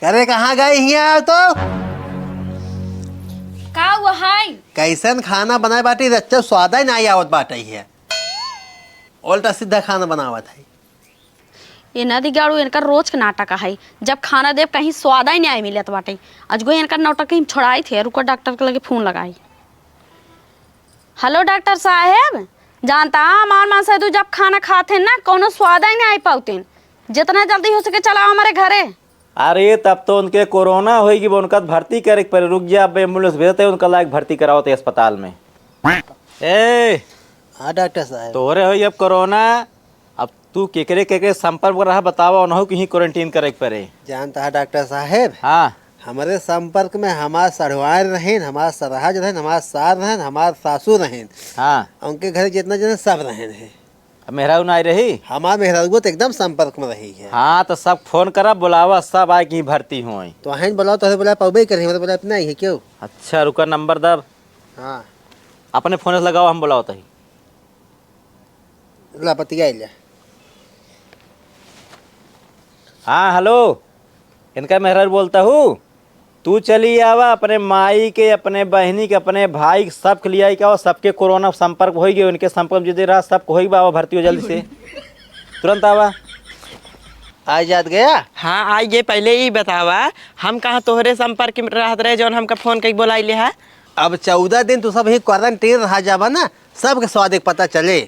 करे कहाँ गए हिया तो का हुआ है? कैसन खाना बनाए बाटी अच्छा स्वाद ही नहीं आवत बाटे है। उल्टा सीधा खाना बनावत है। ये नदी गाड़ू इनका रोज के नाटक है। जब खाना देव कहीं स्वाद ही नहीं मिलत बाटे। आज गो इनका नाटक कहीं छोड़ाई थे। रुको डॉक्टर के लगे फोन लगाई। हेलो डॉक्टर साहब, जानता हमार मान से तू जब खाना खाते ना कोनो स्वाद ही नहीं आई पाते। जितना जल्दी हो सके चलाओ हमारे घरे। अरे तब तो उनके कोरोना होगी, वो उनका भर्ती करे पर रुक जा, अब एम्बुलेंस भेजते उनका लायक भर्ती कराओ थे अस्पताल में। ए हाँ डॉक्टर साहब। तोहरे हो अब कोरोना, अब तू केकरे केकरे संपर्क में रहा बतावा, उन्हों कहीं क्वारंटीन करे पड़े। जानता है डॉक्टर साहब, हाँ हमारे संपर्क में हमार सढ़वार रहें, हमार सरहज रहें, हमार सार रहें, हमार सासू रहें। हाँ उनके घर जितना जन सब रहें हैं। मेहराऊ नहीं रही? हमार मेहरारू तो एकदम संपर्क में रही है। हाँ तो सब फोन करा, बुलावा, सब आए कि भर्ती हो। तो अहन बोलाओ तो बोला पवे करें, मतलब बोला अपना ही है क्यों। अच्छा रुका, नंबर दब हाँ अपने फोन से लगाओ, हम बुलाओ तही। लापतिया ले। हाँ हेलो, इनका मेहरारू बोलता हूँ। तू चली आवा, अपने माई के, अपने बहनी के, अपने भाई सब के लिए आई क्या, सबके कोरोना संपर्क हो गए, उनके संपर्क जितने रहा सबको हो बाबा भर्ती हो जल्दी से, तुरंत आवा। आज याद गया। हाँ आइए, पहले ही बतावा हम कहाँ तोहरे संपर्क में रहत रहे जौन हमका फोन कई बोलाई ले है। अब 14 दिन तो सब ही क्वारंटीन रहा जावा ना, सबके स्वाद एक पता चले।